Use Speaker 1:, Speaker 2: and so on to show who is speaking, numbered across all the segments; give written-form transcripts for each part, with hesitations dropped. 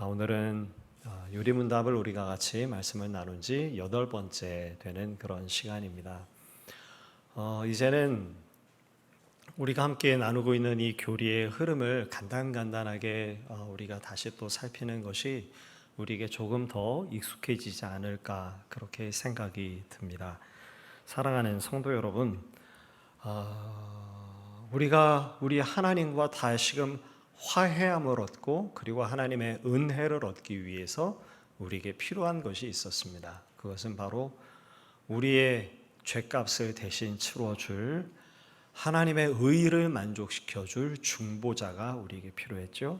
Speaker 1: 오늘은 요리문답을 우리가 같이 말씀을 나눈 지 8번째 되는 그런 시간입니다. 이제는 우리가 함께 나누고 있는 이 교리의 흐름을 간단하게 우리가 다시 또 살피는 것이 우리에게 조금 더 익숙해지지 않을까 그렇게 생각이 듭니다. 사랑하는 성도 여러분, 우리가 우리 하나님과 다시금 화해함을 얻고 그리고 하나님의 은혜를 얻기 위해서 우리에게 필요한 것이 있었습니다. 그것은 바로 우리의 죄값을 대신 치러줄 하나님의 의를 만족시켜줄 중보자가 우리에게 필요했죠.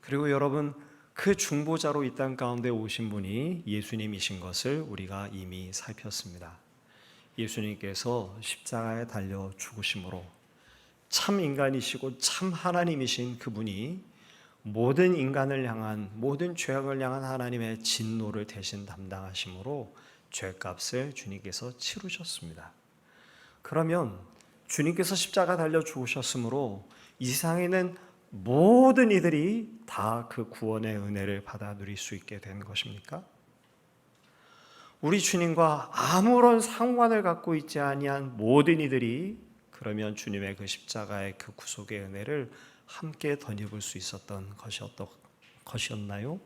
Speaker 1: 그리고 여러분, 그 중보자로 이 땅 가운데 오신 분이 예수님이신 것을 우리가 이미 살폈습니다. 예수님께서 십자가에 달려 죽으심으로 참 인간이시고 참 하나님이신 그분이 모든 인간을 향한, 모든 죄악을 향한 하나님의 진노를 대신 담당하심으로 죄값을 주님께서 치르셨습니다. 그러면 주님께서 십자가 달려 죽으셨으므로 이 세상에 있는 모든 이들이 다 그 구원의 은혜를 받아 누릴 수 있게 된 것입니까? 우리 주님과 아무런 상관을 갖고 있지 아니한 모든 이들이 그러면 주님의 그 십자가의 그 구속의 은혜를 함께 덧입을 수 있었던 것이었나요?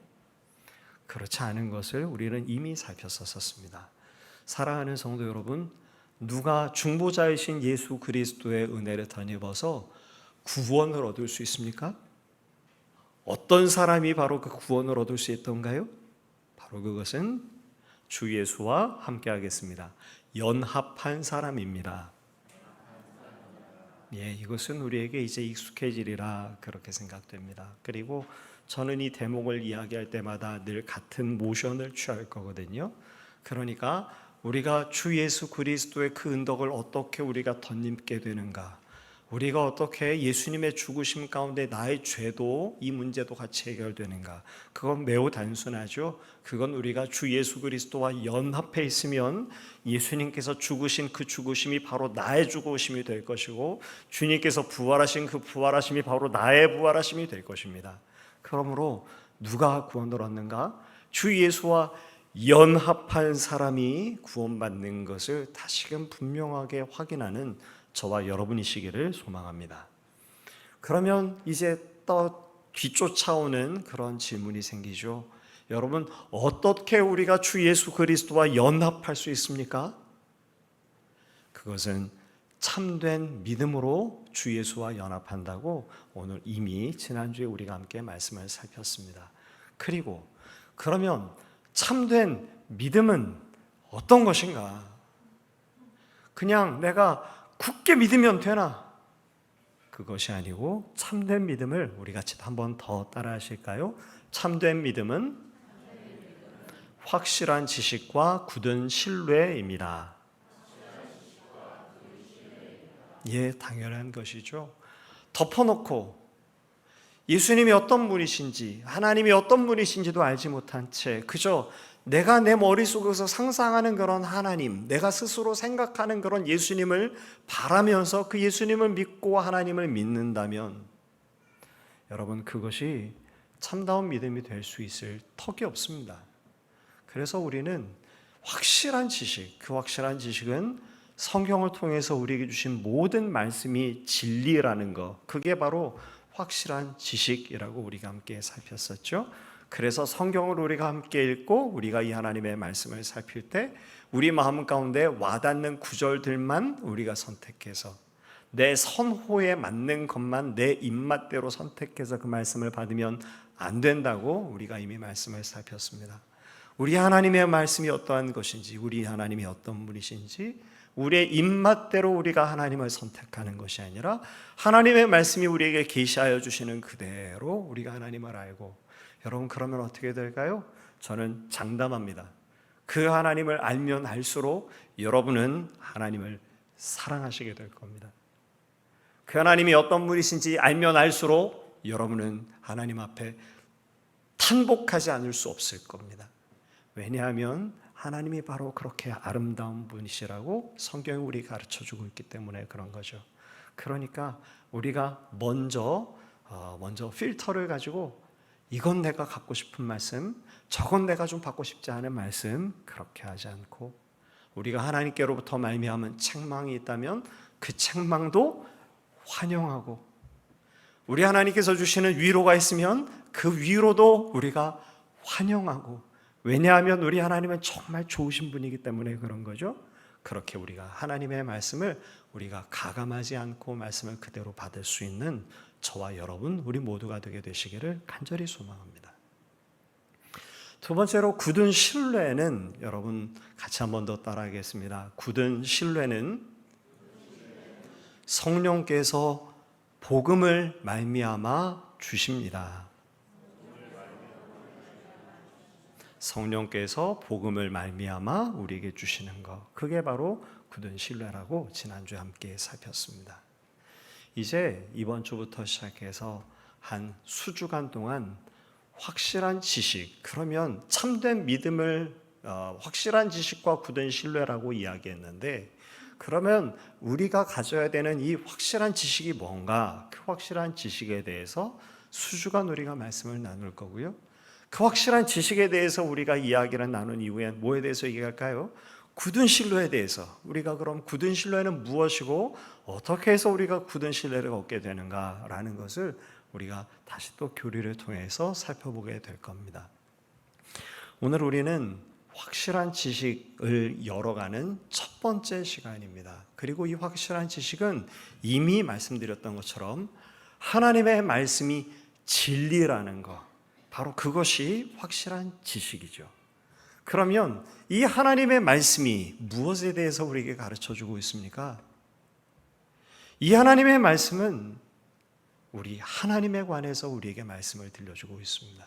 Speaker 1: 그렇지 않은 것을 우리는 이미 살폈었습니다. 사랑하는 성도 여러분, 누가 중보자이신 예수 그리스도의 은혜를 덧입어서 구원을 얻을 수 있습니까? 어떤 사람이 바로 그 구원을 얻을 수 있던가요? 바로 그것은 주 예수와 함께 하겠습니다. 연합한 사람입니다. 이것은 우리에게 이제 익숙해지리라 그렇게 생각됩니다. 그리고 저는 이 대목을 이야기할 때마다 늘 같은 모션을 취할 거거든요. 그러니까 우리가 주 예수 그리스도의 그 은덕을 어떻게 우리가 덧입게 되는가, 우리가 어떻게 예수님의 죽으심 가운데 나의 죄도 이 문제도 같이 해결되는가, 그건 매우 단순하죠. 그건 우리가 주 예수 그리스도와 연합해 있으면 예수님께서 죽으신 그 죽으심이 바로 나의 죽으심이 될 것이고 주님께서 부활하신 그 부활하심이 바로 나의 부활하심이 될 것입니다. 그러므로 누가 구원을 얻는가? 주 예수와 연합한 사람이 구원받는 것을 다시금 분명하게 확인하는 저와 여러분이시기를 소망합니다. 그러면 이제 또 뒤쫓아오는 그런 질문이 생기죠. 여러분, 어떻게 우리가 주 예수 그리스도와 연합할 수 있습니까? 그것은 참된 믿음으로 주 예수와 연합한다고 오늘 이미 지난주에 우리가 함께 말씀을 살폈습니다. 그리고 그러면 참된 믿음은 어떤 것인가? 그냥 내가 굳게 믿으면 되나? 그것이 아니고 참된 믿음을 우리 같이 한번 더 따라 하실까요? 참된 믿음은 확실한 지식과 굳은 신뢰입니다. 당연한 것이죠. 덮어놓고 예수님이 어떤 분이신지, 하나님이 어떤 분이신지도 알지 못한 채 그저 내가 내 머릿속에서 상상하는 그런 하나님, 내가 스스로 생각하는 그런 예수님을 바라면서 그 예수님을 믿고 하나님을 믿는다면 여러분, 그것이 참다운 믿음이 될 수 있을 턱이 없습니다. 그래서 우리는 확실한 지식, 그 확실한 지식은 성경을 통해서 우리에게 주신 모든 말씀이 진리라는 것, 그게 바로 확실한 지식이라고 우리가 함께 살폈었죠. 그래서 성경을 우리가 함께 읽고 우리가 이 하나님의 말씀을 살필 때 우리 마음 가운데 와닿는 구절들만 우리가 선택해서 내 선호에 맞는 것만 내 입맛대로 선택해서 그 말씀을 받으면 안 된다고 우리가 이미 말씀을 살폈습니다. 우리 하나님의 말씀이 어떠한 것인지, 우리 하나님이 어떤 분이신지 우리의 입맛대로 우리가 하나님을 선택하는 것이 아니라 하나님의 말씀이 우리에게 계시하여 주시는 그대로 우리가 하나님을 알고, 여러분 그러면 어떻게 될까요? 저는 장담합니다. 그 하나님을 알면 알수록 여러분은 하나님을 사랑하시게 될 겁니다. 그 하나님이 어떤 분이신지 알면 알수록 여러분은 하나님 앞에 탄복하지 않을 수 없을 겁니다. 왜냐하면 하나님이 바로 그렇게 아름다운 분이시라고 성경이 우리 가르쳐주고 있기 때문에 그런 거죠. 그러니까 우리가 먼저 필터를 가지고 이건 내가 갖고 싶은 말씀, 저건 내가 좀 받고 싶지 않은 말씀, 그렇게 하지 않고 우리가 하나님께로부터 말미암은 책망이 있다면 그 책망도 환영하고, 우리 하나님께서 주시는 위로가 있으면 그 위로도 우리가 환영하고, 왜냐하면 우리 하나님은 정말 좋으신 분이기 때문에 그런 거죠. 그렇게 우리가 하나님의 말씀을 우리가 가감하지 않고 말씀을 그대로 받을 수 있는 저와 여러분, 우리 모두가 되게 되시기를 간절히 소망합니다. 두 번째로 굳은 신뢰는, 여러분 같이 한 번 더 따라하겠습니다. 굳은 신뢰는 성령께서 복음을 말미암아 주십니다. 성령께서 복음을 말미암아 우리에게 주시는 것, 그게 바로 굳은 신뢰라고 지난주에 함께 살폈습니다. 이제 이번 주부터 시작해서 한 수주간 동안 확실한 지식, 그러면 참된 믿음을 확실한 지식과 굳은 신뢰라고 이야기했는데, 그러면 우리가 가져야 되는 이 확실한 지식이 뭔가, 그 확실한 지식에 대해서 수주간 우리가 말씀을 나눌 거고요. 그 확실한 지식에 대해서 우리가 이야기를 나눈 이후에 뭐에 대해서 얘기할까요? 굳은 신뢰에 대해서. 우리가 그럼 굳은 신뢰는 무엇이고 어떻게 해서 우리가 굳은 신뢰를 얻게 되는가라는 것을 우리가 다시 또 교리를 통해서 살펴보게 될 겁니다. 오늘 우리는 확실한 지식을 열어가는 첫 번째 시간입니다. 그리고 이 확실한 지식은 이미 말씀드렸던 것처럼 하나님의 말씀이 진리라는 것, 바로 그것이 확실한 지식이죠. 그러면 이 하나님의 말씀이 무엇에 대해서 우리에게 가르쳐주고 있습니까? 이 하나님의 말씀은 우리 하나님에 관해서 우리에게 말씀을 들려주고 있습니다.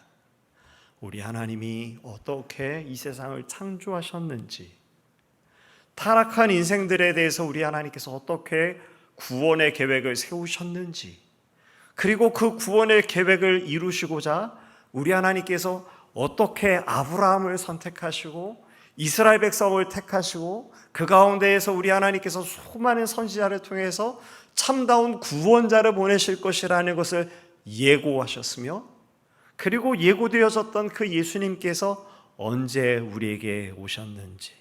Speaker 1: 우리 하나님이 어떻게 이 세상을 창조하셨는지, 타락한 인생들에 대해서 우리 하나님께서 어떻게 구원의 계획을 세우셨는지, 그리고 그 구원의 계획을 이루시고자 우리 하나님께서 어떻게 아브라함을 선택하시고 이스라엘 백성을 택하시고 그 가운데에서 우리 하나님께서 수많은 선지자를 통해서 참다운 구원자를 보내실 것이라는 것을 예고하셨으며, 그리고 예고되어졌던 그 예수님께서 언제 우리에게 오셨는지,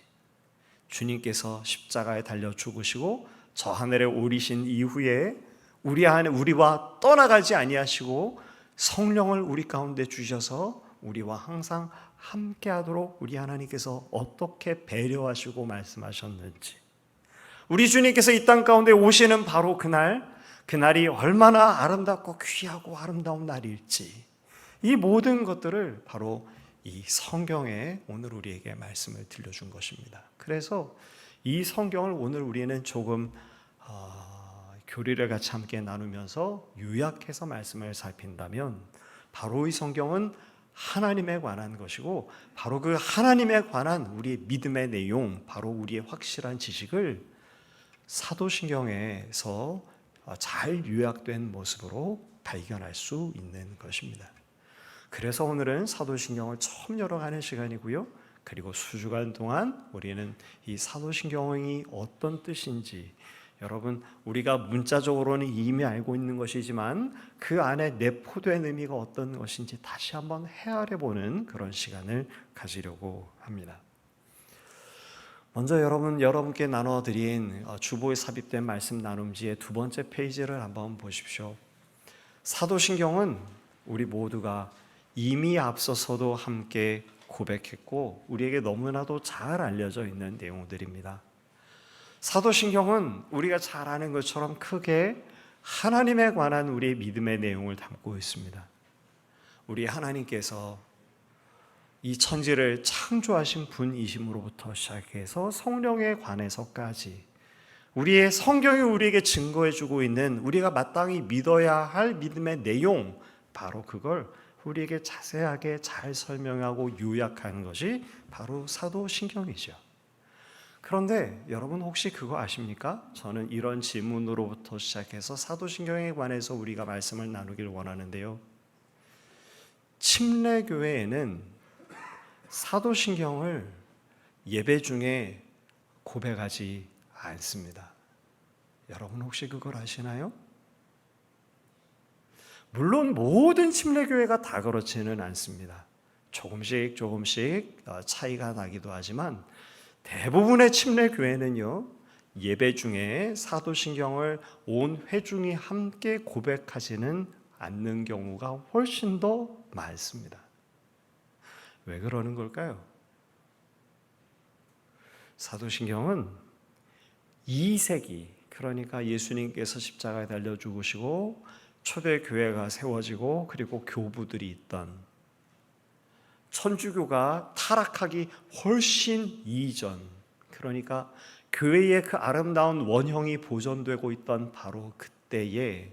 Speaker 1: 주님께서 십자가에 달려 죽으시고 저 하늘에 오르신 이후에 우리와 떠나가지 아니하시고 성령을 우리 가운데 주셔서 우리와 항상 함께하도록 우리 하나님께서 어떻게 배려하시고 말씀하셨는지, 우리 주님께서 이 땅 가운데 오시는 바로 그날이 얼마나 아름답고 귀하고 아름다운 날일지, 이 모든 것들을 바로 이 성경에 오늘 우리에게 말씀을 들려준 것입니다. 그래서 이 성경을 오늘 우리는 조금 교리를 같이 함께 나누면서 요약해서 말씀을 살핀다면, 바로 이 성경은 하나님에 관한 것이고, 바로 그 하나님에 관한 우리의 믿음의 내용, 바로 우리의 확실한 지식을 사도신경에서 잘 요약된 모습으로 발견할 수 있는 것입니다. 그래서 오늘은 사도신경을 처음 열어가는 시간이고요. 그리고 수주간 동안 우리는 이 사도신경이 어떤 뜻인지, 여러분 우리가 문자적으로는 이미 알고 있는 것이지만 그 안에 내포된 의미가 어떤 것인지 다시 한번 헤아려보는 그런 시간을 가지려고 합니다. 먼저 여러분께 나눠드린 주보에 삽입된 말씀 나눔지의 두 번째 페이지를 한번 보십시오. 사도신경은 우리 모두가 이미 앞서서도 함께 고백했고 우리에게 너무나도 잘 알려져 있는 내용들입니다. 사도신경은 우리가 잘 아는 것처럼 크게 하나님에 관한 우리의 믿음의 내용을 담고 있습니다. 우리 하나님께서 이 천지를 창조하신 분이심으로부터 시작해서 성령에 관해서까지 우리의 성경이 우리에게 증거해주고 있는 우리가 마땅히 믿어야 할 믿음의 내용, 바로 그걸 우리에게 자세하게 잘 설명하고 요약한 것이 바로 사도신경이죠. 그런데 여러분 혹시 그거 아십니까? 저는 이런 질문으로부터 시작해서 사도신경에 관해서 우리가 말씀을 나누길 원하는데요. 침례교회에는 사도신경을 예배 중에 고백하지 않습니다. 여러분 혹시 그걸 아시나요? 물론 모든 침례교회가 다 그렇지는 않습니다. 조금씩 차이가 나기도 하지만 대부분의 침례교회는요, 예배 중에 사도신경을 온 회중이 함께 고백하지는 않는 경우가 훨씬 더 많습니다. 왜 그러는 걸까요? 사도신경은 2세기, 그러니까 예수님께서 십자가에 달려 죽으시고 초대교회가 세워지고 그리고 교부들이 있던 천주교가 타락하기 훨씬 이전, 그러니까 교회의 그 아름다운 원형이 보존되고 있던 바로 그때에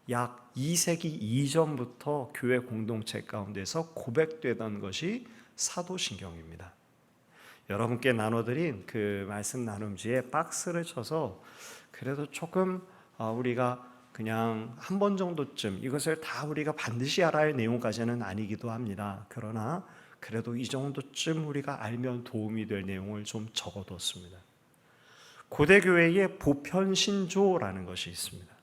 Speaker 1: 약 2세기 이전부터 교회 공동체 가운데서 고백되던 것이 사도신경입니다. 여러분께 나눠드린 그 말씀 나눔지에 박스를 쳐서 그래도 조금 우리가 그냥 한 번 정도쯤, 이것을 다 우리가 반드시 알아야 할 내용까지는 아니기도 합니다. 그러나 그래도 이 정도쯤 우리가 알면 도움이 될 내용을 좀 적어뒀습니다. 고대교회의 보편신조라는 것이 있습니다.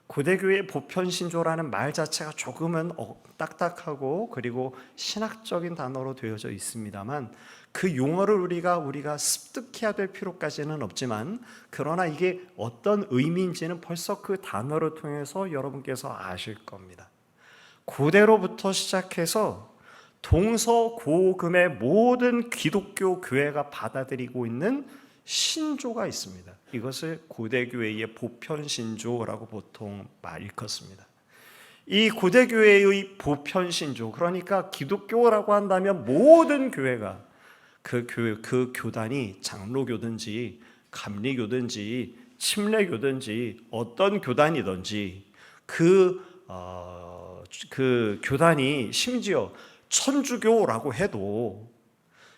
Speaker 1: 고대교회의 보편신조라는 말 자체가 조금은 딱딱하고 그리고 신학적인 단어로 되어져 있습니다만 그 용어를 우리가 습득해야 될 필요까지는 없지만, 그러나 이게 어떤 의미인지는 벌써 그 단어를 통해서 여러분께서 아실 겁니다. 고대로부터 시작해서 동서고금의 모든 기독교 교회가 받아들이고 있는 신조가 있습니다. 이것을 고대교회의 보편신조라고 보통 일컫습니다. 이 고대교회의 보편신조, 그러니까 기독교라고 한다면 모든 교회가 그 교단이 장로교든지 감리교든지 침례교든지 어떤 교단이든지 그 교단이 심지어 천주교라고 해도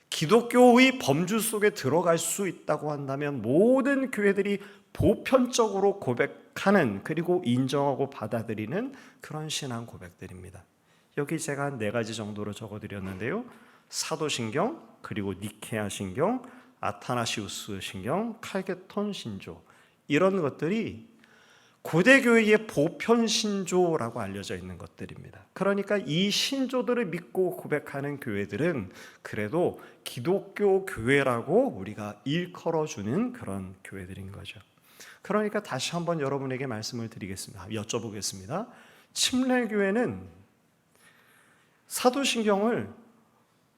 Speaker 1: 기독교의 범주 속에 들어갈 수 있다고 한다면 모든 교회들이 보편적으로 고백하는, 그리고 인정하고 받아들이는 그런 신앙 고백들입니다. 여기 제가 한 4가지 정도로 적어드렸는데요. 사도신경, 그리고 니케아 신경, 아타나시우스 신경, 칼게톤 신조, 이런 것들이 고대교회의 보편신조라고 알려져 있는 것들입니다. 그러니까 이 신조들을 믿고 고백하는 교회들은 그래도 기독교 교회라고 우리가 일컬어주는 그런 교회들인 거죠. 그러니까 다시 한번 여러분에게 말씀을 드리겠습니다. 여쭤보겠습니다. 침례교회는 사도신경을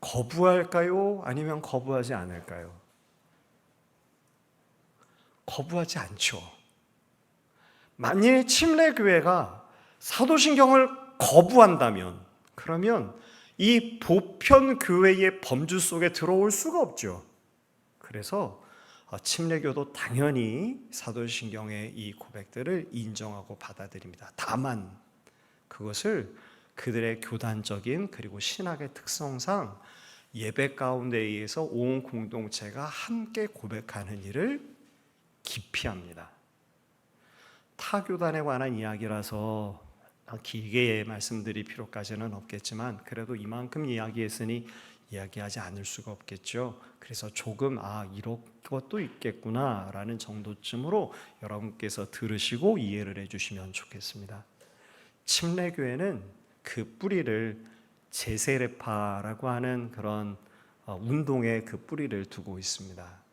Speaker 1: 거부할까요? 아니면 거부하지 않을까요? 거부하지 않죠. 만일 침례교회가 사도신경을 거부한다면, 그러면 이 보편교회의 범주 속에 들어올 수가 없죠. 그래서 침례교도 당연히 사도신경의 이 고백들을 인정하고 받아들입니다. 다만 그것을 그들의 교단적인 그리고 신학의 특성상 예배 가운데 의해서 온 공동체가 함께 고백하는 일을 기피합니다. 타교단에 관한 이야기라서 길게 말씀드릴 필요까지는 없겠지만 그래도 이만큼 이야기했으니 이야기하지 않을 수가 없겠죠. 그래서 조금 이런 것도 있겠구나 라는 정도쯤으로 여러분께서 들으시고 이해를 해주시면 좋겠습니다. 침례교회는 그 뿌리를 제세례파라고 하는 그런 운동의 그 뿌리를 두고 있습니다.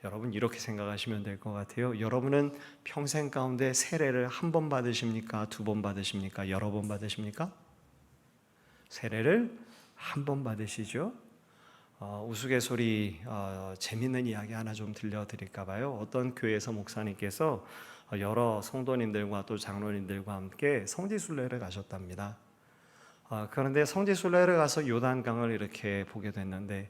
Speaker 1: 여러분 이렇게 생각하시면 될 것 같아요. 여러분은 평생 가운데 세례를 1번 받으십니까? 2번 받으십니까? 여러 번 받으십니까? 세례를 1번 받으시죠. 우스갯소리 재밌는 이야기 하나 좀 들려드릴까 봐요. 어떤 교회에서 목사님께서 여러 성도님들과 또 장로님들과 함께 성지순례를 가셨답니다. 그런데 성지순례를 가서 요단강을 이렇게 보게 됐는데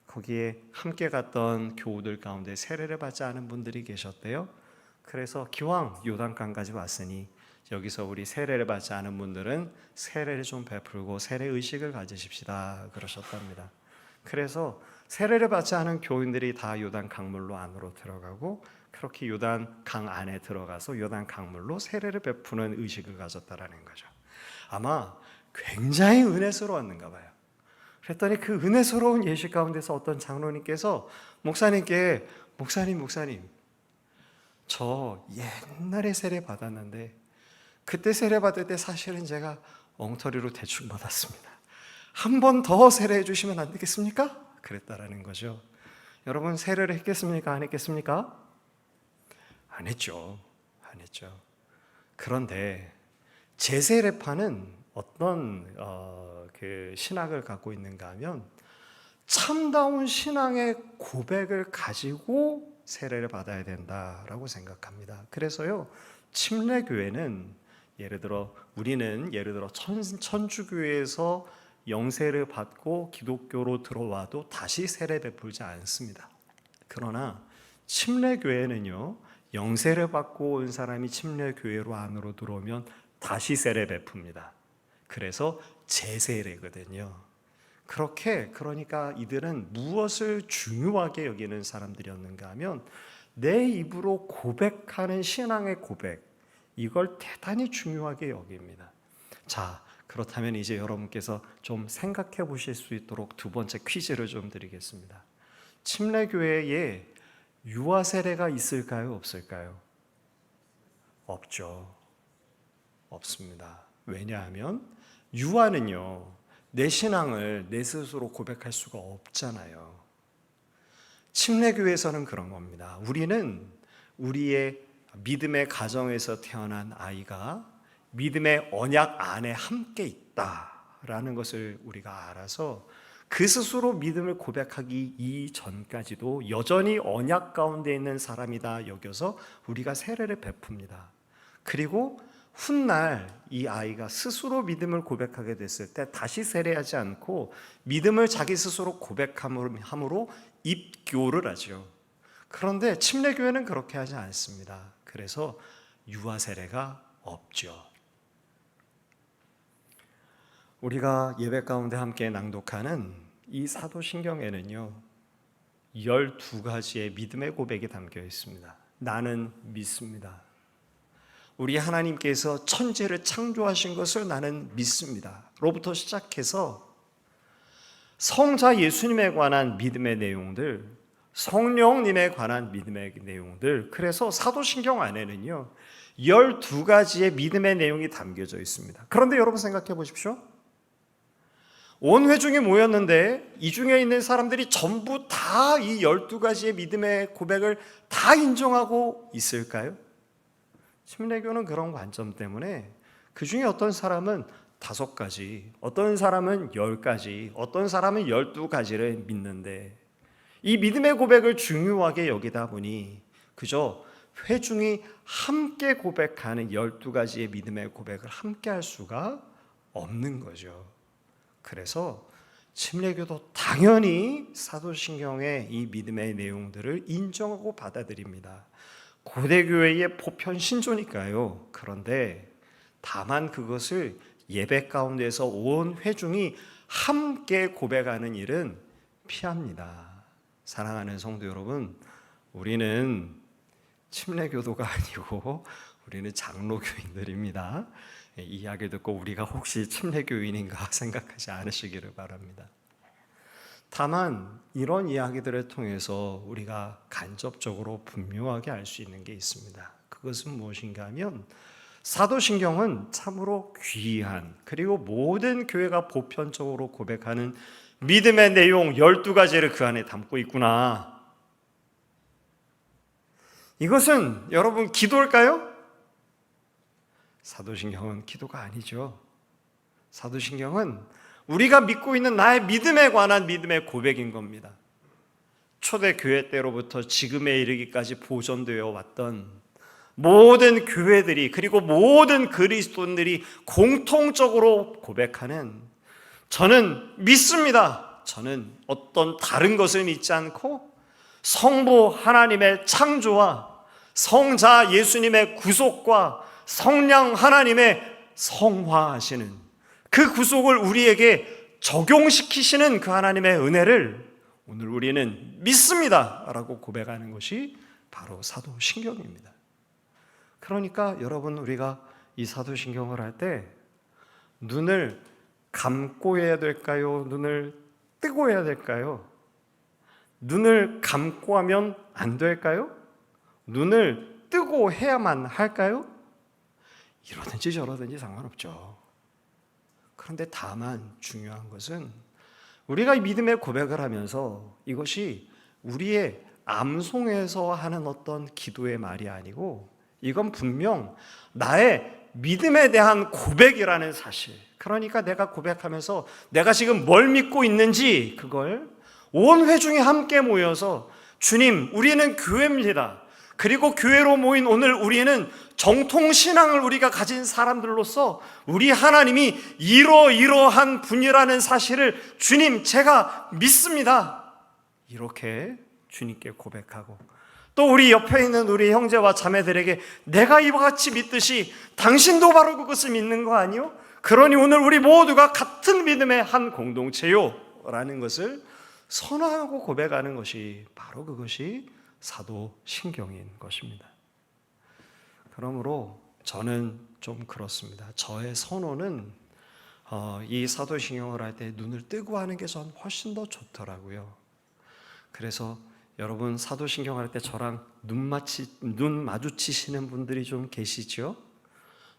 Speaker 1: 거기에 함께 갔던 교우들 가운데 세례를 받지 않은 분들이 계셨대요. 그래서 기왕 요단강까지 왔으니 여기서 우리 세례를 받지 않은 분들은 세례를 좀 베풀고 세례 의식을 가지십시다 그러셨답니다. 그래서 세례를 받지 않은 교인들이 다 요단 강물로 안으로 들어가고 그렇게 요단 강 안에 들어가서 요단 강물로 세례를 베푸는 의식을 가졌다라는 거죠. 아마 굉장히 은혜스러웠는가 봐요. 그랬더니 그 은혜스러운 예식 가운데서 어떤 장로님께서 목사님께 목사님 저 옛날에 세례 받았는데 그때 세례받을 때 사실은 제가 엉터리로 대충 받았습니다. 한 번 더 세례해 주시면 안 되겠습니까? 그랬다라는 거죠. 여러분, 세례를 했겠습니까? 안 했겠습니까? 안 했죠. 안 했죠. 그런데 제 세례파는 어떤 그 신학을 갖고 있는가 하면 참다운 신앙의 고백을 가지고 세례를 받아야 된다라고 생각합니다. 그래서요, 침례교회는 우리는 예를 들어 천주교회에서 영세를 받고 기독교로 들어와도 다시 세례 베풀지 않습니다. 그러나 침례교회는요, 영세를 받고 온 사람이 침례교회로 안으로 들어오면 다시 세례 베풉니다. 그래서 재세례거든요. 그러니까 이들은 무엇을 중요하게 여기는 사람들이었는가 하면 내 입으로 고백하는 신앙의 고백, 이걸 대단히 중요하게 여깁니다. 자, 그렇다면 이제 여러분께서 좀 생각해 보실 수 있도록 두 번째 퀴즈를 좀 드리겠습니다. 침례교회에 유아 세례가 있을까요? 없을까요? 없죠. 없습니다. 왜냐하면 유아는요, 내 신앙을 내 스스로 고백할 수가 없잖아요. 침례교회에서는 그런 겁니다. 우리는 우리의 믿음의 가정에서 태어난 아이가 믿음의 언약 안에 함께 있다라는 것을 우리가 알아서 그 스스로 믿음을 고백하기 이전까지도 여전히 언약 가운데 있는 사람이다 여겨서 우리가 세례를 베풉니다. 그리고 훗날 이 아이가 스스로 믿음을 고백하게 됐을 때 다시 세례하지 않고 믿음을 자기 스스로 고백함으로 입교를 하죠. 그런데 침례교회는 그렇게 하지 않습니다. 그래서 유아 세례가 없죠. 우리가 예배 가운데 함께 낭독하는 이 사도신경에는요, 12가지의 믿음의 고백이 담겨 있습니다. 나는 믿습니다. 우리 하나님께서 천지를 창조하신 것을 나는 믿습니다. 로부터 시작해서 성자 예수님에 관한 믿음의 내용들, 성령님에 관한 믿음의 내용들, 그래서 사도신경 안에는요 12가지의 믿음의 내용이 담겨져 있습니다. 그런데 여러분 생각해 보십시오. 온 회중이 모였는데 이 중에 있는 사람들이 전부 다 이 12가지의 믿음의 고백을 다 인정하고 있을까요? 침례교는 그런 관점 때문에 그 중에 어떤 사람은 5가지, 어떤 사람은 10가지, 어떤 사람은 12가지를 믿는데 이 믿음의 고백을 중요하게 여기다 보니 그저 회중이 함께 고백하는 12가지의 믿음의 고백을 함께 할 수가 없는 거죠. 그래서 침례교도 당연히 사도신경의 이 믿음의 내용들을 인정하고 받아들입니다. 고대교회의 보편 신조니까요. 그런데 다만 그것을 예배 가운데서 온 회중이 함께 고백하는 일은 피합니다. 사랑하는 성도 여러분, 우리는 침례교도가 아니고 우리는 장로교인들입니다. 이 이야기 듣고 우리가 혹시 침례교인인가 생각하지 않으시기를 바랍니다. 다만 이런 이야기들을 통해서 우리가 간접적으로 분명하게 알 수 있는 게 있습니다. 그것은 무엇인가 하면 사도신경은 참으로 귀한, 그리고 모든 교회가 보편적으로 고백하는 믿음의 내용 12가지를 그 안에 담고 있구나. 이것은 여러분 기도일까요? 사도신경은 기도가 아니죠. 사도신경은 우리가 믿고 있는 나의 믿음에 관한 믿음의 고백인 겁니다. 초대교회 때로부터 지금에 이르기까지 보존되어 왔던 모든 교회들이, 그리고 모든 그리스도인들이 공통적으로 고백하는, 저는 믿습니다. 저는 어떤 다른 것을 믿지 않고 성부 하나님의 창조와 성자 예수님의 구속과 성령 하나님의 성화하시는 그 구속을 우리에게 적용시키시는 그 하나님의 은혜를 오늘 우리는 믿습니다 라고 고백하는 것이 바로 사도신경입니다. 그러니까 여러분, 우리가 이 사도신경을 할 때 눈을 감고 해야 될까요? 눈을 뜨고 해야 될까요? 눈을 감고 하면 안 될까요? 눈을 뜨고 해야만 할까요? 이러든지 저러든지 상관없죠. 그런데 다만 중요한 것은 우리가 믿음의 고백을 하면서 이것이 우리의 암송에서 하는 어떤 기도의 말이 아니고 이건 분명 나의 믿음에 대한 고백이라는 사실. 그러니까 내가 고백하면서 내가 지금 뭘 믿고 있는지 그걸 온 회중이 함께 모여서 주님, 우리는 교회입니다. 그리고 교회로 모인 오늘 우리는 정통신앙을 우리가 가진 사람들로서 우리 하나님이 이러이러한 분이라는 사실을 주님, 제가 믿습니다. 이렇게 주님께 고백하고 또 우리 옆에 있는 우리 형제와 자매들에게 내가 이와 같이 믿듯이 당신도 바로 그것을 믿는 거 아니요? 그러니 오늘 우리 모두가 같은 믿음의 한 공동체요 라는 것을 선언하고 고백하는 것이 바로 그것이 사도신경인 것입니다. 그러므로 저는 좀 그렇습니다. 저의 선호는 이 사도신경을 할 때 눈을 뜨고 하는 게 전 훨씬 더 좋더라고요. 그래서 여러분 사도신경 할 때 저랑 눈 마주치시는 분들이 좀 계시죠?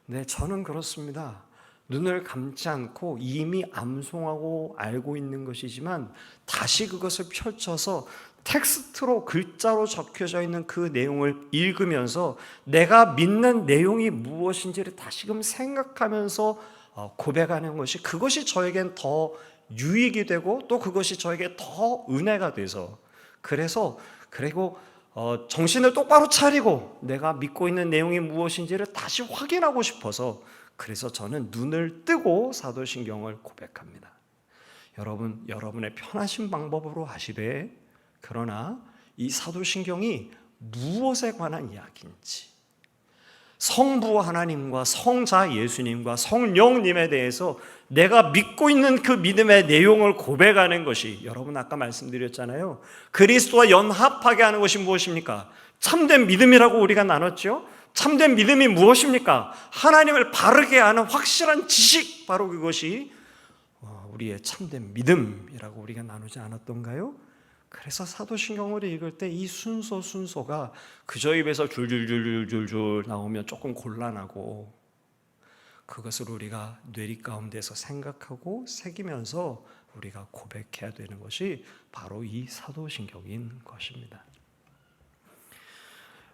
Speaker 1: 네, 저는 그렇습니다. 눈을 감지 않고 이미 암송하고 알고 있는 것이지만 다시 그것을 펼쳐서 텍스트로 글자로 적혀져 있는 그 내용을 읽으면서 내가 믿는 내용이 무엇인지를 다시금 생각하면서 고백하는 것이 그것이 저에겐 더 유익이 되고 또 그것이 저에게 더 은혜가 돼서 그리고 정신을 똑바로 차리고 내가 믿고 있는 내용이 무엇인지를 다시 확인하고 싶어서 그래서 저는 눈을 뜨고 사도신경을 고백합니다. 여러분의 편하신 방법으로 하시되 그러나 이 사도신경이 무엇에 관한 이야기인지 성부 하나님과 성자 예수님과 성령님에 대해서 내가 믿고 있는 그 믿음의 내용을 고백하는 것이 여러분 아까 말씀드렸잖아요. 그리스도와 연합하게 하는 것이 무엇입니까? 참된 믿음이라고 우리가 나눴죠. 참된 믿음이 무엇입니까? 하나님을 바르게 아는 확실한 지식, 바로 그것이 우리의 참된 믿음이라고 우리가 나누지 않았던가요? 그래서 사도신경을 읽을 때 이 순서가 그저 입에서 줄줄줄줄줄 나오면 조금 곤란하고 그것을 우리가 뇌리 가운데서 생각하고 새기면서 우리가 고백해야 되는 것이 바로 이 사도신경인 것입니다.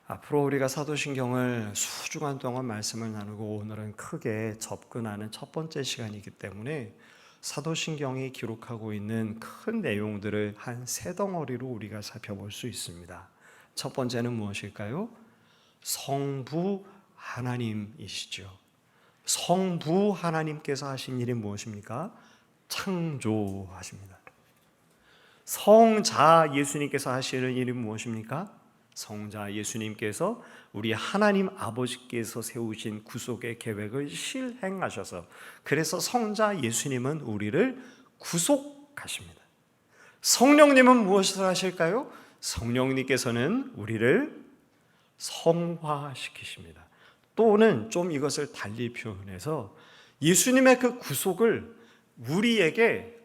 Speaker 1: 앞으로 우리가 사도신경을 수주간 동안 말씀을 나누고 오늘은 크게 접근하는 첫 번째 시간이기 때문에 사도신경이 기록하고 있는 큰 내용들을 한 세 덩어리로 우리가 살펴볼 수 있습니다. 첫 번째는 무엇일까요? 성부 하나님이시죠. 성부 하나님께서 하신 일이 무엇입니까? 창조하십니다. 성자 예수님께서 하시는 일이 무엇입니까? 성자 예수님께서 우리 하나님 아버지께서 세우신 구속의 계획을 실행하셔서 그래서 성자 예수님은 우리를 구속하십니다. 성령님은 무엇을 하실까요? 성령님께서는 우리를 성화시키십니다. 또는 좀 이것을 달리 표현해서 예수님의 그 구속을 우리에게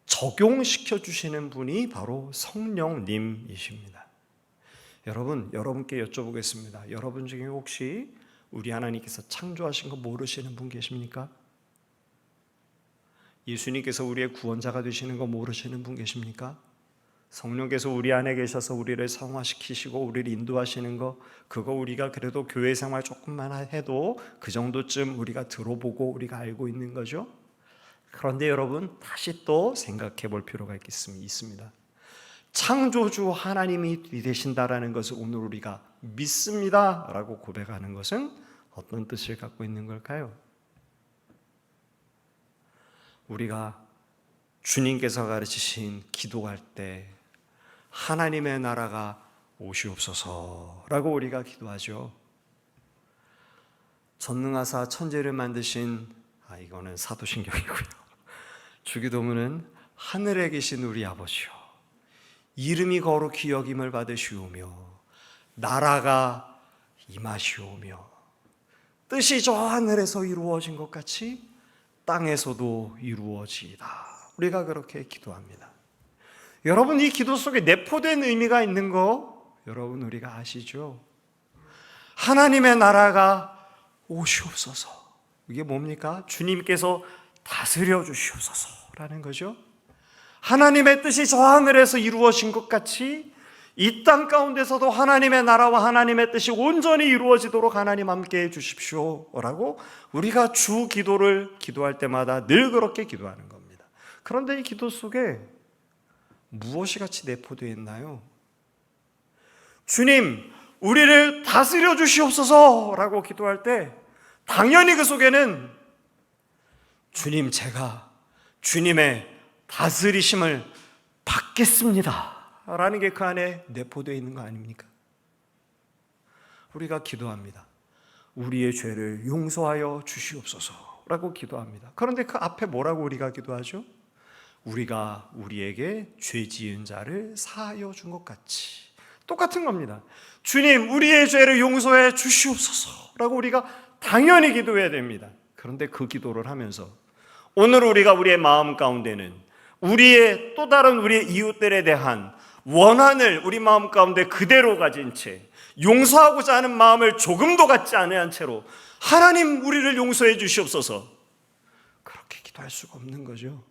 Speaker 1: 적용시켜 주시는 분이 바로 성령님이십니다. 여러분께 여쭤보겠습니다. 여러분 중에 혹시 우리 하나님께서 창조하신 거 모르시는 분 계십니까? 예수님께서 우리의 구원자가 되시는 거 모르시는 분 계십니까? 성령께서 우리 안에 계셔서 우리를 성화시키시고 우리를 인도하시는 거 그거 우리가 그래도 교회 생활 조금만 해도 그 정도쯤 우리가 들어보고 우리가 알고 있는 거죠. 그런데 여러분 다시 또 생각해 볼 필요가 있습니다. 창조주 하나님이 되신다라는 것을 오늘 우리가 믿습니다 라고 고백하는 것은 어떤 뜻을 갖고 있는 걸까요? 우리가 주님께서 가르치신 기도할 때 하나님의 나라가 오시옵소서라고 우리가 기도하죠. 전능하사 천지를 만드신 이거는 사도신경이고요. 주기도문은 하늘에 계신 우리 아버지요 이름이 거룩히 여김을 받으시오며 나라가 임하시오며 뜻이 저 하늘에서 이루어진 것 같이 땅에서도 이루어지이다. 우리가 그렇게 기도합니다. 여러분 이 기도 속에 내포된 의미가 있는 거 여러분 우리가 아시죠? 하나님의 나라가 오시옵소서. 이게 뭡니까? 주님께서 다스려 주시옵소서라는 거죠. 하나님의 뜻이 저 하늘에서 이루어진 것 같이 이 땅 가운데서도 하나님의 나라와 하나님의 뜻이 온전히 이루어지도록 하나님 함께 해 주십시오라고 우리가 주 기도를 기도할 때마다 늘 그렇게 기도하는 겁니다. 그런데 이 기도 속에 무엇이 같이 내포되어 있나요? 주님, 우리를 다스려 주시옵소서라고 기도할 때 당연히 그 속에는 주님, 제가 주님의 다스리심을 받겠습니다 라는 게 그 안에 내포되어 있는 거 아닙니까? 우리가 기도합니다. 우리의 죄를 용서하여 주시옵소서라고 기도합니다. 그런데 그 앞에 뭐라고 우리가 기도하죠? 우리가 우리에게 죄 지은 자를 사하여 준 것 같이. 똑같은 겁니다. 주님, 우리의 죄를 용서해 주시옵소서라고 우리가 당연히 기도해야 됩니다. 그런데 그 기도를 하면서 오늘 우리가 우리의 마음 가운데는 우리의 또 다른 우리의 이웃들에 대한 원한을 우리 마음 가운데 그대로 가진 채 용서하고자 하는 마음을 조금도 갖지 않은 채로 하나님 우리를 용서해 주시옵소서, 그렇게 기도할 수가 없는 거죠.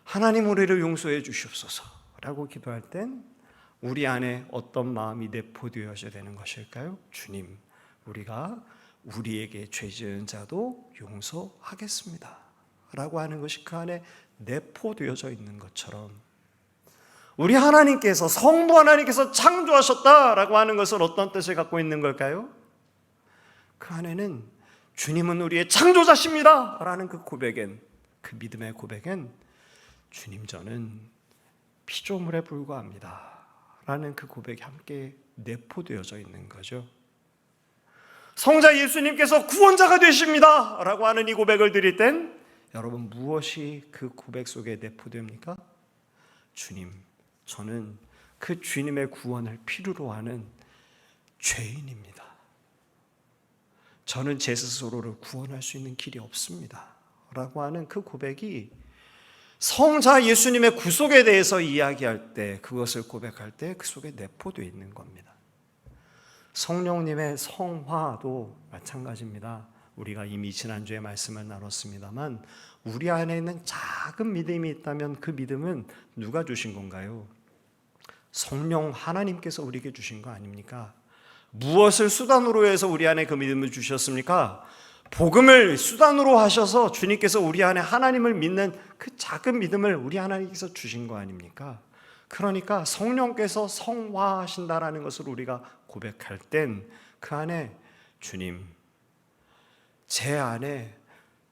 Speaker 1: 하나님 우리를 용서해 주시옵소서라고 기도할 땐 우리 안에 어떤 마음이 내포되어져야 되는 것일까요? 주님, 우리가 우리에게 죄 지은 자도 용서하겠습니다 라고 하는 것이 그 안에 내포되어져 있는 것처럼 우리 하나님께서, 성부 하나님께서 창조하셨다라고 하는 것은 어떤 뜻을 갖고 있는 걸까요? 그 안에는 주님은 우리의 창조자십니다 라는 그 고백엔, 그 믿음의 고백엔 주님, 저는 피조물에 불과합니다 라는 그 고백이 함께 내포되어져 있는 거죠. 성자 예수님께서 구원자가 되십니다 라고 하는 이 고백을 드릴 땐 여러분, 무엇이 그 고백 속에 내포됩니까? 주님, 저는 그 주님의 구원을 필요로 하는 죄인입니다. 저는 제 스스로를 구원할 수 있는 길이 없습니다 라고 하는 그 고백이 성자 예수님의 구속에 대해서 이야기할 때, 그것을 고백할 때 그 속에 내포되어 있는 겁니다. 성령님의 성화도 마찬가지입니다. 우리가 이미 지난주에 말씀을 나눴습니다만 우리 안에 있는 작은 믿음이 있다면 그 믿음은 누가 주신 건가요? 성령 하나님께서 우리에게 주신 거 아닙니까? 무엇을 수단으로 해서 우리 안에 그 믿음을 주셨습니까? 복음을 수단으로 하셔서 주님께서 우리 안에 하나님을 믿는 그 작은 믿음을 우리 하나님께서 주신 거 아닙니까? 그러니까 성령께서 성화하신다라는 것을 우리가 고백할 땐 그 안에 주님, 제 안에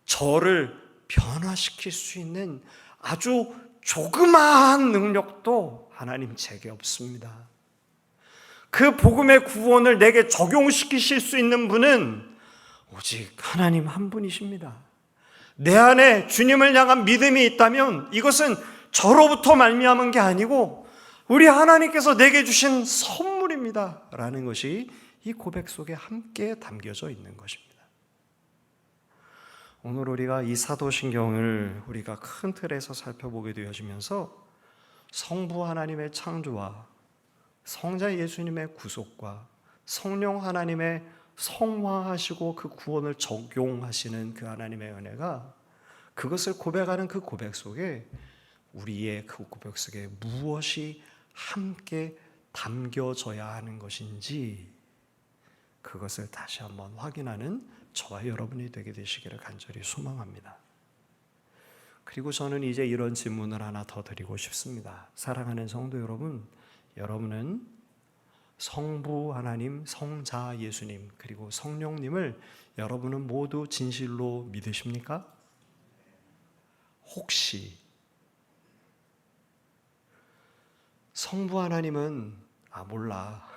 Speaker 1: 저를 변화시킬 수 있는 아주 조그마한 능력도 하나님 제게 없습니다. 그 복음의 구원을 내게 적용시키실 수 있는 분은 오직 하나님 한 분이십니다. 내 안에 주님을 향한 믿음이 있다면 이것은 저로부터 말미암은 게 아니고 우리 하나님께서 내게 주신 선물입니다 라는 것이 이 고백 속에 함께 담겨져 있는 것입니다. 오늘 우리가 이 사도신경을 우리가 큰 틀에서 살펴보게 되어지면서 성부 하나님의 창조와 성자 예수님의 구속과 성령 하나님의 성화하시고 그 구원을 적용하시는 그 하나님의 은혜가, 그것을 고백하는 그 고백 속에 우리의 그 고백 속에 무엇이 함께 담겨져야 하는 것인지 그것을 다시 한번 확인하는 저와 여러분이 되게 되시기를 간절히 소망합니다. 그리고 저는 이제 이런 질문을 하나 더 드리고 싶습니다. 사랑하는 성도 여러분, 여러분은 성부 하나님, 성자 예수님, 그리고 성령님을 여러분은 모두 진실로 믿으십니까? 혹시 성부 하나님은 몰라,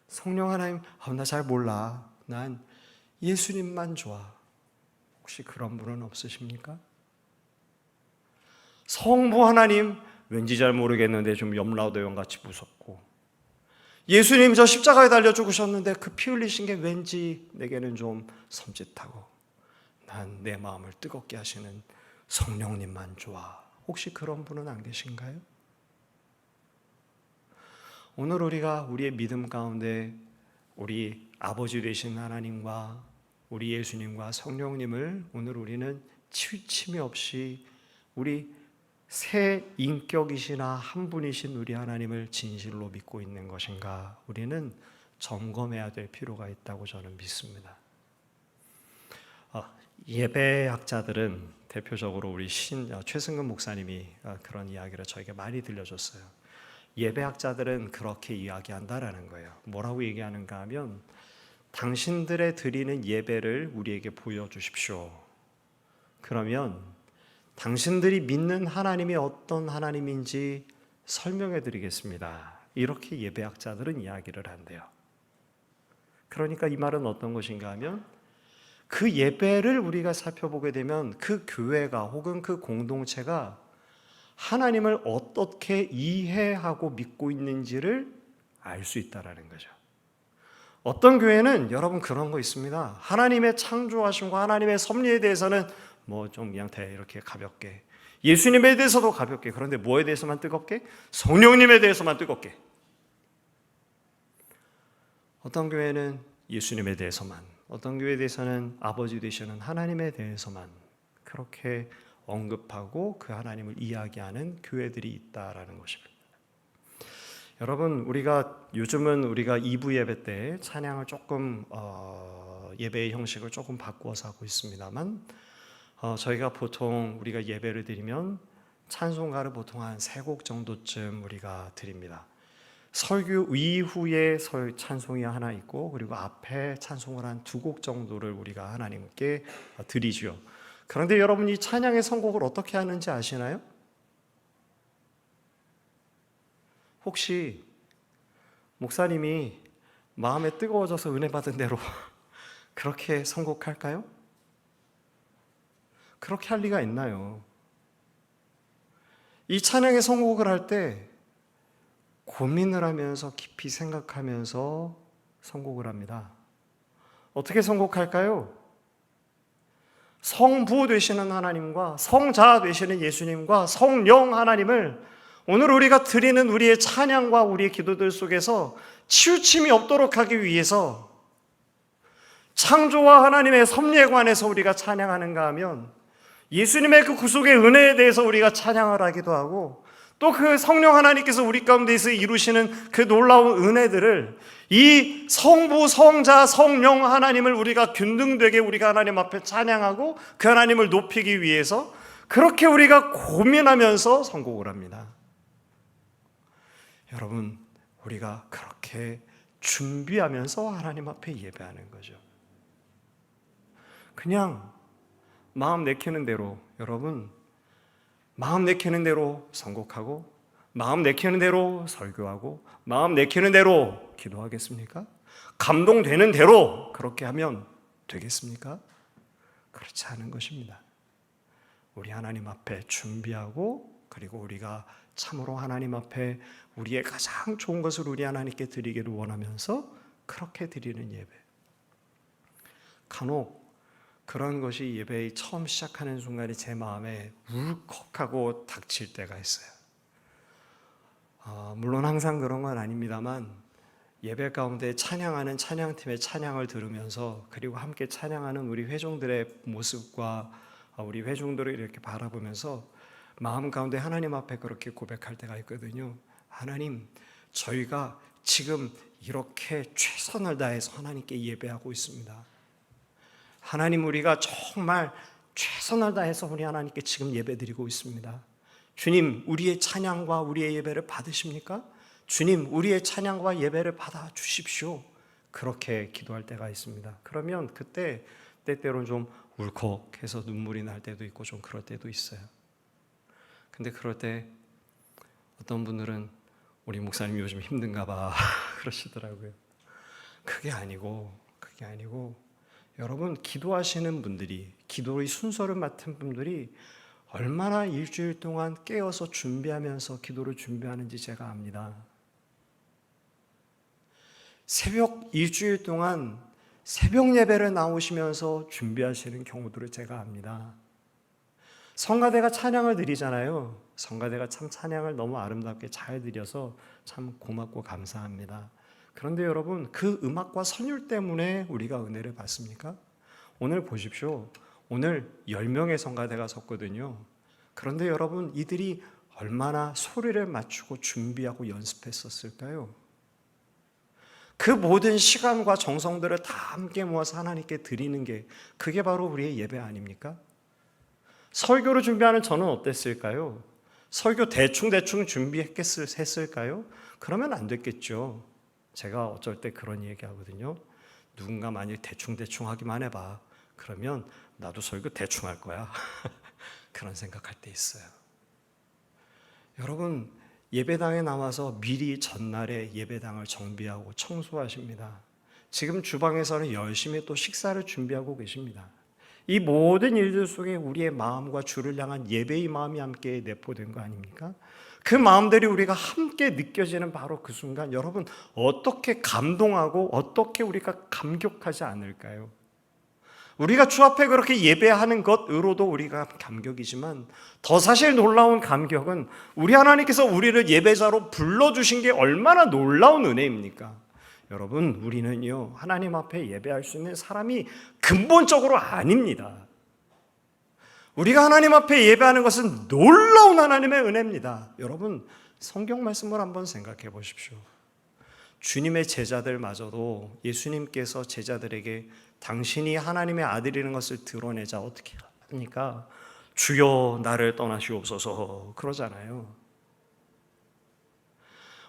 Speaker 1: 성령 하나님 나 잘 몰라, 난 예수님만 좋아, 혹시 그런 분은 없으십니까? 성부 하나님 왠지 잘 모르겠는데 좀 염라대왕 같이 무섭고, 예수님 저 십자가에 달려 죽으셨는데 그 피 흘리신 게 왠지 내게는 좀 섬찟하고, 난 내 마음을 뜨겁게 하시는 성령님만 좋아, 혹시 그런 분은 안 계신가요? 오늘 우리가 우리의 믿음 가운데 우리 아버지 되신 하나님과 우리 예수님과 성령님을 오늘 우리는 치우침이 없이 우리 새 인격이시나 한 분이신 우리 하나님을 진실로 믿고 있는 것인가, 우리는 점검해야 될 필요가 있다고 저는 믿습니다. 예배학자들은 대표적으로 우리 최승근 목사님이 그런 이야기를 저에게 많이 들려줬어요. 예배학자들은 그렇게 이야기한다라는 거예요. 뭐라고 얘기하는가 하면, 당신들의 드리는 예배를 우리에게 보여주십시오. 그러면 당신들이 믿는 하나님이 어떤 하나님인지 설명해 드리겠습니다. 이렇게 예배학자들은 이야기를 한대요. 그러니까 이 말은 어떤 것인가 하면, 그 예배를 우리가 살펴보게 되면 그 교회가 혹은 그 공동체가 하나님을 어떻게 이해하고 믿고 있는지를 알 수 있다라는 거죠. 어떤 교회는 여러분 그런 거 있습니다. 하나님의 창조하심과 하나님의 섭리에 대해서는 뭐 좀 그냥 이렇게 가볍게, 예수님에 대해서도 가볍게, 그런데 뭐에 대해서만 뜨겁게? 성령님에 대해서만 뜨겁게. 어떤 교회는 예수님에 대해서만, 어떤 교회에 대해서는 아버지 되시는 하나님에 대해서만 그렇게 언급하고 그 하나님을 이야기하는 교회들이 있다라는 것입니다. 여러분, 요즘은 우리가 2부 예배 때 찬양을 조금 예배의 형식을 조금 바꾸어서 하고 있습니다만, 저희가 보통 우리가 예배를 드리면 찬송가를 보통 한 3곡 정도쯤 우리가 드립니다. 설교 이후에 찬송이 하나 있고, 그리고 앞에 찬송을 한 2곡 정도를 우리가 하나님께 드리죠. 그런데 여러분, 이 찬양의 선곡을 어떻게 하는지 아시나요? 혹시 목사님이 마음에 뜨거워져서 은혜 받은 대로 그렇게 선곡할까요? 그렇게 할 리가 있나요? 이 찬양의 선곡을 할 때 고민을 하면서 깊이 생각하면서 선곡을 합니다. 어떻게 선곡할까요? 성부 되시는 하나님과 성자 되시는 예수님과 성령 하나님을 오늘 우리가 드리는 우리의 찬양과 우리의 기도들 속에서 치우침이 없도록 하기 위해서, 창조와 하나님의 섭리에 관해서 우리가 찬양하는가 하면 예수님의 그 구속의 은혜에 대해서 우리가 찬양을 하기도 하고, 또 그 성령 하나님께서 우리 가운데서 이루시는 그 놀라운 은혜들을, 이 성부, 성자, 성령 하나님을 우리가 균등되게 우리가 하나님 앞에 찬양하고 그 하나님을 높이기 위해서 그렇게 우리가 고민하면서 선곡을 합니다. 여러분, 우리가 그렇게 준비하면서 하나님 앞에 예배하는 거죠. 그냥 마음 내키는 대로, 여러분, 마음 내키는 대로 선곡하고 마음 내키는 대로 설교하고 마음 내키는 대로 기도하겠습니까? 감동되는 대로 그렇게 하면 되겠습니까? 그렇지 않은 것입니다. 우리 하나님 앞에 준비하고, 그리고 우리가 참으로 하나님 앞에 우리의 가장 좋은 것을 우리 하나님께 드리기를 원하면서 그렇게 드리는 예배. 간혹 그런 것이 예배의 처음 시작하는 순간에 제 마음에 울컥하고 닥칠 때가 있어요. 물론 항상 그런 건 아닙니다만, 예배 가운데 찬양하는 찬양팀의 찬양을 들으면서, 그리고 함께 찬양하는 우리 회중들의 모습과 우리 회중들을 이렇게 바라보면서 마음 가운데 하나님 앞에 그렇게 고백할 때가 있거든요. 하나님, 저희가 지금 이렇게 최선을 다해서 하나님께 예배하고 있습니다. 하나님, 우리가 정말 최선을 다해서 우리 하나님께 지금 예배드리고 있습니다. 주님, 우리의 찬양과 우리의 예배를 받으십니까? 주님, 우리의 찬양과 예배를 받아 주십시오. 그렇게 기도할 때가 있습니다. 그러면 그때 때때로는 좀 울컥해서 눈물이 날 때도 있고 좀 그럴 때도 있어요. 근데 그럴 때 어떤 분들은 우리 목사님 요즘 힘든가 봐 그러시더라고요. 그게 아니고 여러분, 기도하시는 분들이, 기도의 순서를 맡은 분들이 얼마나 일주일 동안 깨어서 준비하면서 기도를 준비하는지 제가 압니다. 일주일 동안 새벽 예배를 나오시면서 준비하시는 경우들을 제가 압니다. 성가대가 찬양을 드리잖아요. 성가대가 참 찬양을 너무 아름답게 잘 드려서 참 고맙고 감사합니다. 그런데 여러분, 그 음악과 선율 때문에 우리가 은혜를 받습니까? 오늘 보십시오. 오늘 10명의 성가대가 섰거든요. 그런데 여러분, 이들이 얼마나 소리를 맞추고 준비하고 연습했었을까요? 그 모든 시간과 정성들을 다 함께 모아서 하나님께 드리는 게, 그게 바로 우리의 예배 아닙니까? 설교를 준비하는 저는 어땠을까요? 설교 대충 준비했을까요? 그러면 안 됐겠죠. 제가 어쩔 때 그런 얘기 하거든요. 누군가 만일 대충 하기만 해봐. 그러면 나도 설교 대충 할 거야. 그런 생각할 때 있어요. 여러분, 예배당에 나와서 미리 전날에 예배당을 정비하고 청소하십니다. 지금 주방에서는 열심히 또 식사를 준비하고 계십니다. 이 모든 일들 속에 우리의 마음과 주를 향한 예배의 마음이 함께 내포된 거 아닙니까? 그 마음들이 우리가 함께 느껴지는 바로 그 순간, 여러분, 어떻게 감동하고 어떻게 우리가 감격하지 않을까요? 우리가 주 앞에 그렇게 예배하는 것으로도 우리가 감격이지만, 더 사실 놀라운 감격은 우리 하나님께서 우리를 예배자로 불러주신 게 얼마나 놀라운 은혜입니까? 여러분, 우리는요, 하나님 앞에 예배할 수 있는 사람이 근본적으로 아닙니다. 우리가 하나님 앞에 예배하는 것은 놀라운 하나님의 은혜입니다. 여러분, 성경 말씀을 한번 생각해 보십시오. 주님의 제자들마저도 예수님께서 제자들에게 당신이 하나님의 아들이라는 것을 드러내자 어떻게 합니까? 주여 나를 떠나시옵소서 그러잖아요.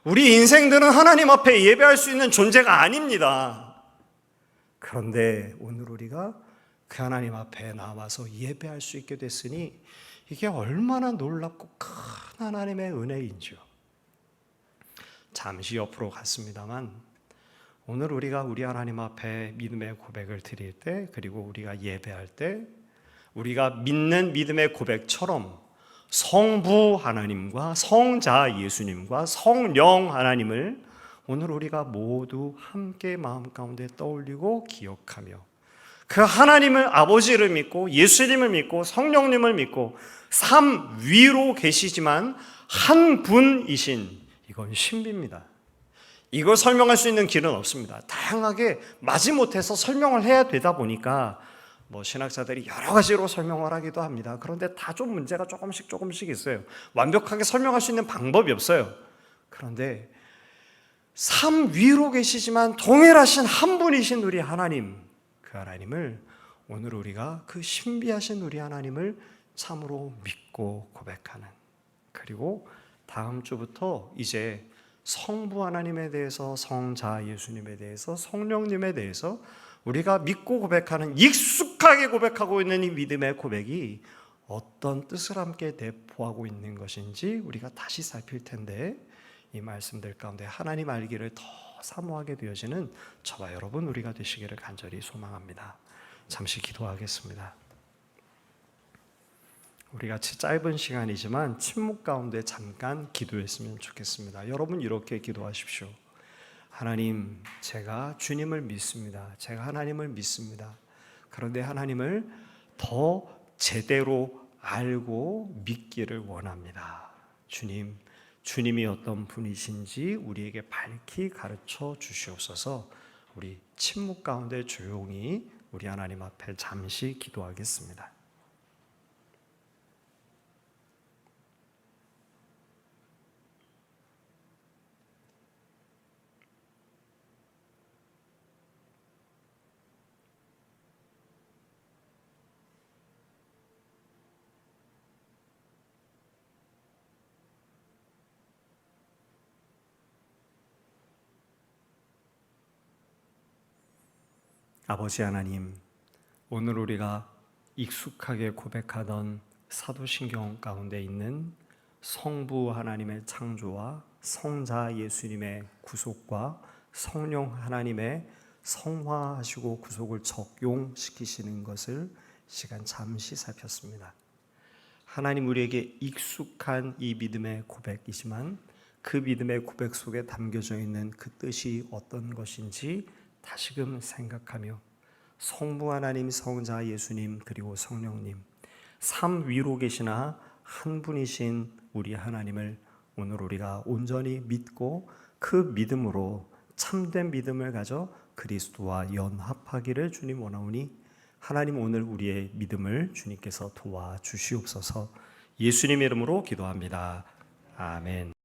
Speaker 1: 우리 인생들은 하나님 앞에 예배할 수 있는 존재가 아닙니다. 그런데 오늘 우리가 그 하나님 앞에 나와서 예배할 수 있게 됐으니 이게 얼마나 놀랍고 큰 하나님의 은혜인지요. 잠시 옆으로 갔습니다만, 오늘 우리가 우리 하나님 앞에 믿음의 고백을 드릴 때, 그리고 우리가 예배할 때, 우리가 믿는 믿음의 고백처럼 성부 하나님과 성자 예수님과 성령 하나님을 오늘 우리가 모두 함께 마음 가운데 떠올리고 기억하며, 그 하나님을, 아버지를 믿고 예수님을 믿고 성령님을 믿고 삼 위로 계시지만 한 분이신, 이건 신비입니다. 이걸 설명할 수 있는 길은 없습니다. 다양하게 마지못해서 설명을 해야 되다 보니까 신학자들이 여러 가지로 설명을 하기도 합니다. 그런데 다 좀 문제가 조금씩 있어요. 완벽하게 설명할 수 있는 방법이 없어요. 그런데 삼 위로 계시지만 동일하신 한 분이신 우리 하나님, 그 하나님을 오늘 우리가 그 신비하신 우리 하나님을 참으로 믿고 고백하는, 그리고 다음 주부터 이제 성부 하나님에 대해서, 성자 예수님에 대해서, 성령님에 대해서 우리가 믿고 고백하는, 익숙하게 고백하고 있는 이 믿음의 고백이 어떤 뜻을 함께 내포하고 있는 것인지 우리가 다시 살필 텐데, 이 말씀들 가운데 하나님 알기를 더 사모하게 되어지는 저와 여러분 우리가 되시기를 간절히 소망합니다. 잠시 기도하겠습니다. 우리 같이 짧은 시간이지만 침묵 가운데 잠깐 기도했으면 좋겠습니다. 여러분 이렇게 기도하십시오. 하나님, 제가 주님을 믿습니다. 제가 하나님을 믿습니다. 그런데 하나님을 더 제대로 알고 믿기를 원합니다. 주님, 주님이 어떤 분이신지 우리에게 밝히 가르쳐 주시옵소서. 우리 침묵 가운데 조용히 우리 하나님 앞에 잠시 기도하겠습니다. 아버지 하나님, 오늘 우리가 익숙하게 고백하던 사도신경 가운데 있는 성부 하나님의 창조와 성자 예수님의 구속과 성령 하나님의 성화하시고 구속을 적용시키시는 것을 시간 잠시 살폈습니다. 하나님, 우리에게 익숙한 이 믿음의 고백이지만 그 믿음의 고백 속에 담겨져 있는 그 뜻이 어떤 것인지 다시금 생각하며 성부 하나님, 성자 예수님, 그리고 성령님 삼 위로 계시나 한 분이신 우리 하나님을 오늘 우리가 온전히 믿고 그 믿음으로 참된 믿음을 가져 그리스도와 연합하기를 주님 원하오니 하나님 오늘 우리의 믿음을 주님께서 도와주시옵소서. 예수님의 이름으로 기도합니다. 아멘.